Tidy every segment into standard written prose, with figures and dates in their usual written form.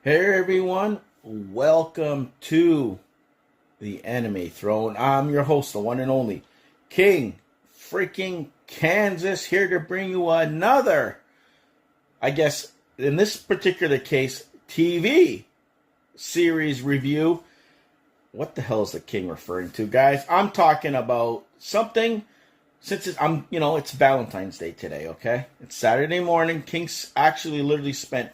Hey everyone, welcome to the Anime Throne. I'm your host, the one and only King freaking Kansas, here to bring you another, I guess in this particular case, TV series review. What the hell is the King referring to, guys? I'm talking about something. Since it's Valentine's Day today, okay? It's Saturday morning. King's actually literally spent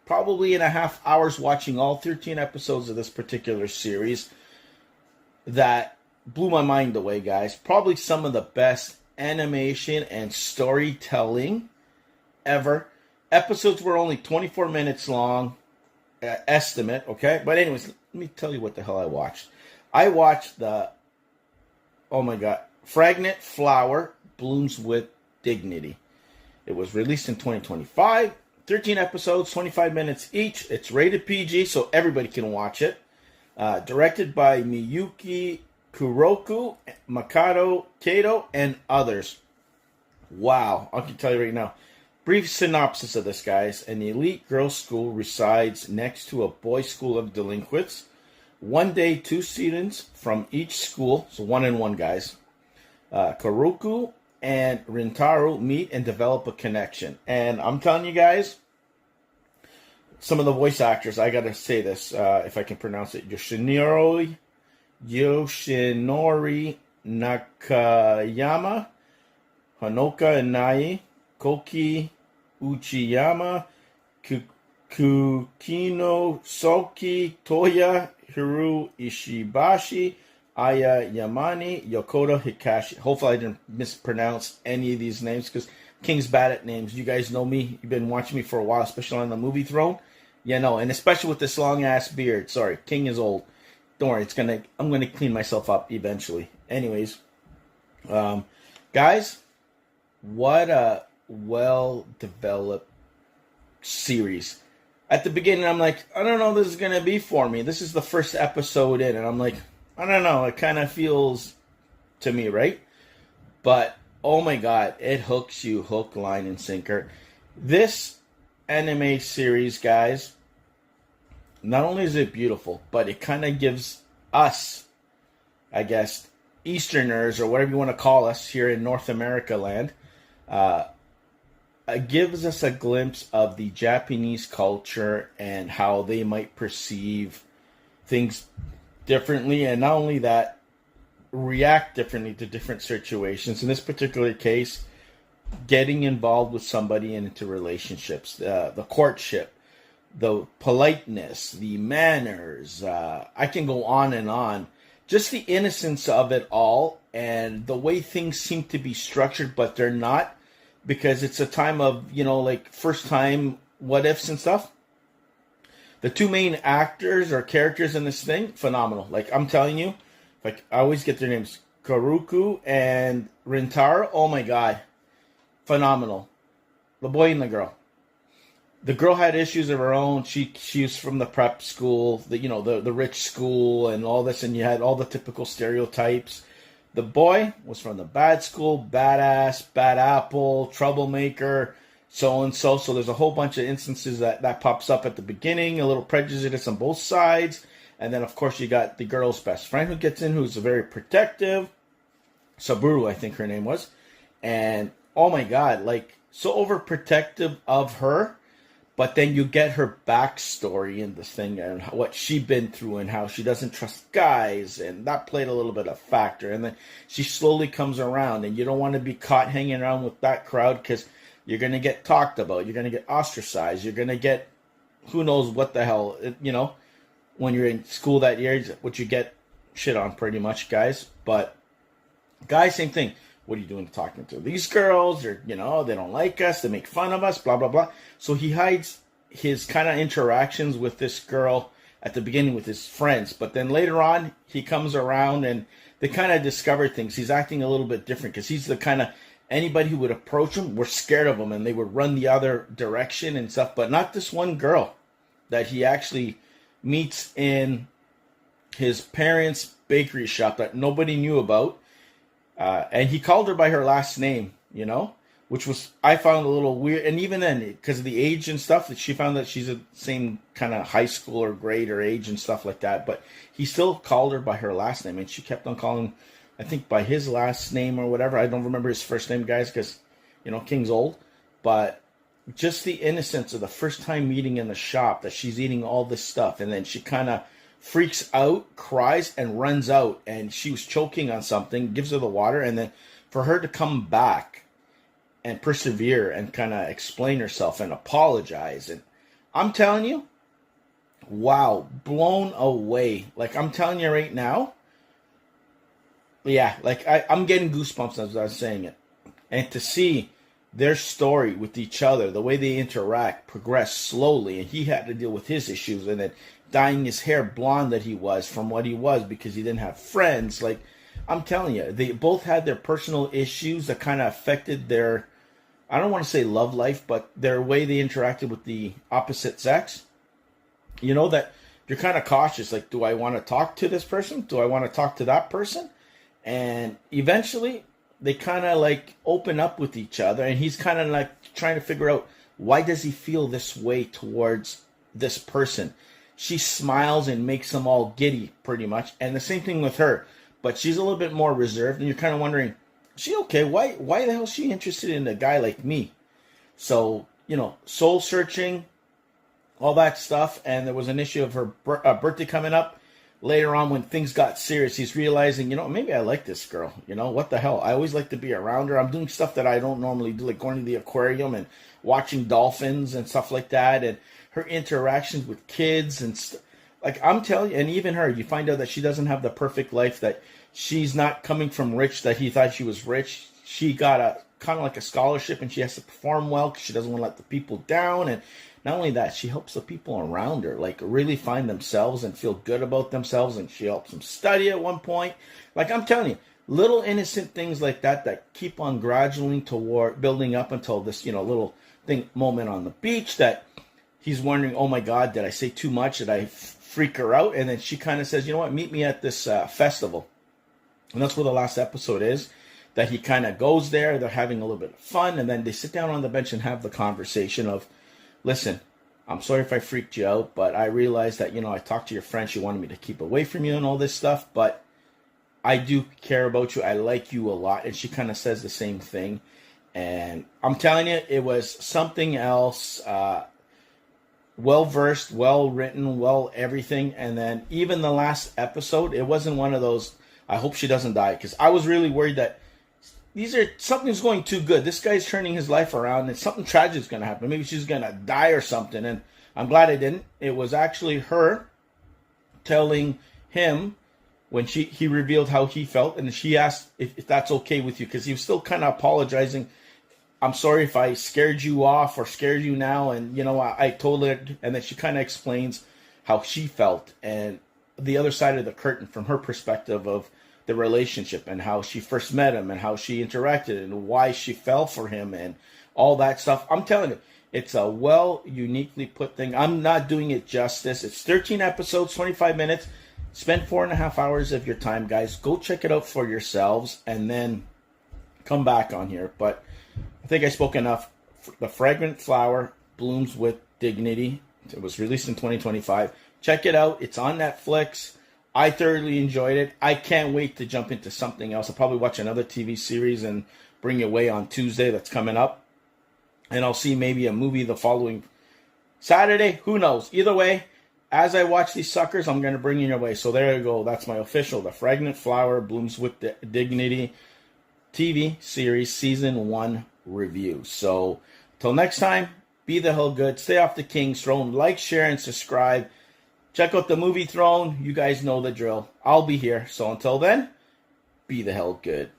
probably and a half hours watching all 13 episodes of this particular series that blew my mind away, guys. Probably some of the best animation and storytelling ever. Episodes were only 24 minutes long, estimate, okay? But anyways, let me tell you what the hell I watched. I watched Fragrant Flower Blooms with Dignity. It was released in 2025. 13 episodes, 25 minutes each. It's rated PG, so everybody can watch it. Directed by Miyuki Kuroki, Makoto Kato, and others. Wow, I can tell you right now. Brief synopsis of this, guys. An elite girls' school resides next to a boys' school of delinquents. One day, two students from each school, so 1-1, guys, Kaoroku and Rintaro meet and develop a connection. And I'm telling you guys, some of the voice actors, I gotta say this, if I can pronounce it, Yoshinori, Nakayama, Honoko Inaye, Koki, Uchiyama, Kikinosoke, Toya, Hiro, Ishibashi, Yamane, Yoko, Hikasa. Hopefully I didn't mispronounce any of these names, because King's bad at names. You guys know me. You've been watching me for a while, especially on the movie Throne. Yeah, no, and especially with this long-ass beard. Sorry, King is old. Don't worry, I'm gonna clean myself up eventually. Anyways, guys, what a well-developed series. At the beginning, I'm like, I don't know if this is gonna be for me. This is the first episode in, and I'm like, I don't know, it kind of feels to me, right? But, oh my god, it hooks you, hook, line, and sinker. This anime series, guys, not only is it beautiful, but it kind of gives us, I guess, Easterners, or whatever you want to call us here in North America land, it gives us a glimpse of the Japanese culture and how they might perceive things differently, and not only that, react differently to different situations. In this particular case, getting involved with somebody and into relationships, the courtship, the politeness, the manners, I can go on and on. Just the innocence of it all, and the way things seem to be structured, but they're not, because it's a time of, first time what ifs and stuff. The two main actors or characters in this thing, phenomenal. Like, I'm telling you, like, I always get their names, Kaoroku and Rintaro. Oh my god, phenomenal. The boy and the girl. The girl had issues of her own. She was from the prep school, the rich school and all this, and you had all the typical stereotypes. The boy was from the bad school, badass, bad apple, troublemaker, so-and-so. So there's a whole bunch of instances that pops up at the beginning, a little prejudice on both sides. And then, of course, you got the girl's best friend who gets in, who's very protective. Saburo, I think her name was. And, oh my god, like, so overprotective of her. But then you get her backstory in this thing and what she's been through and how she doesn't trust guys. And that played a little bit of factor. And then she slowly comes around. And you don't want to be caught hanging around with that crowd, because you're going to get talked about. You're going to get ostracized. You're going to get who knows what the hell, when you're in school that year, what you get shit on pretty much, guys. But guys, same thing. What are you doing talking to these girls? Or, they don't like us. They make fun of us, blah, blah, blah. So he hides his kind of interactions with this girl at the beginning with his friends. But then later on, he comes around and they kind of discover things. He's acting a little bit different, because he's the kind of, anybody who would approach him were scared of him and they would run the other direction and stuff. But not this one girl that he actually meets in his parents' bakery shop that nobody knew about. And he called her by her last name, which was I found a little weird. And even then, because of the age and stuff, that she found that she's the same kind of high school or grade or age and stuff like that. But he still called her by her last name, and she kept on calling, I think, by his last name or whatever. I don't remember his first name, guys, because King's old. But just the innocence of the first time meeting in the shop, that she's eating all this stuff, and then she kind of freaks out, cries, and runs out, and she was choking on something, gives her the water, and then for her to come back and persevere and kind of explain herself and apologize. And I'm telling you, wow, blown away. Like, I'm telling you right now, yeah, like I'm getting goosebumps as I was saying it. And to see their story with each other, the way they interact, progress slowly, and he had to deal with his issues, and then dyeing his hair blonde that he was from what he was because he didn't have friends. Like, I'm telling you, they both had their personal issues that kind of affected their, I don't want to say love life, but their way they interacted with the opposite sex. That you're kind of cautious. Like, do I want to talk to this person? Do I want to talk to that person? And eventually, they kind of like open up with each other. And he's kind of like trying to figure out, why does he feel this way towards this person? She smiles and makes them all giddy, pretty much. And the same thing with her. But she's a little bit more reserved. And you're kind of wondering, is she okay? Why the hell is she interested in a guy like me? So, soul searching, all that stuff. And there was an issue of her birthday coming up. Later on, when things got serious, he's realizing, maybe I like this girl. What the hell? I always like to be around her. I'm doing stuff that I don't normally do, like going to the aquarium and watching dolphins and stuff like that. And her interactions with kids and like, I'm telling you, and even her, you find out that she doesn't have the perfect life, that she's not coming from rich, that he thought she was rich. She got a kind of like a scholarship, and she has to perform well because she doesn't want to let the people down. And not only that, she helps the people around her like really find themselves and feel good about themselves, and she helps them study at one point. Like, I'm telling you, little innocent things like that keep on gradually toward building up until this little moment on the beach that he's wondering, oh my God, did I say too much? Did I freak her out? And then she kind of says, you know what, meet me at this festival. And that's where the last episode is, that he kind of goes there. They're having a little bit of fun, and then they sit down on the bench and have the conversation of, listen, I'm sorry if I freaked you out, but I realized that, I talked to your friend. She wanted me to keep away from you and all this stuff, but I do care about you. I like you a lot. And she kind of says the same thing. And I'm telling you, it was something else. Well-versed, well-written, well everything. And then even the last episode, it wasn't one of those, I hope she doesn't die. Because I was really worried that something's going too good. This guy's turning his life around and something tragic is going to happen. Maybe she's going to die or something. And I'm glad I didn't. It was actually her telling him when he revealed how he felt. And she asked if that's okay with you, because he was still kind of apologizing. I'm sorry if I scared you off or scared you now. And, I totally, and then she kind of explains how she felt and the other side of the curtain from her perspective of the relationship and how she first met him and how she interacted and why she fell for him and all that stuff. I'm telling you, it's a uniquely put thing. I'm not doing it justice. It's 13 episodes, 25 minutes. Spend 4.5 hours of your time, guys. Go check it out for yourselves and then come back on here. But I think I spoke enough. The Fragrant Flower blooms with dignity. It was released in 2025. Check it out. It's on Netflix. I thoroughly enjoyed it. I can't wait to jump into something else. I'll probably watch another TV series and bring it away on Tuesday. That's coming up. And I'll see maybe a movie the following Saturday. Who knows? Either way, as I watch these suckers, I'm going to bring you your way. So there you go. That's my official The Fragrant Flower Blooms with Dignity TV series season 1 review. So till next time, be the hell good. Stay off the King's Throne. Like, share, and subscribe. Check out the movie Throne. You guys know the drill. I'll be here. So until then, be the hell good.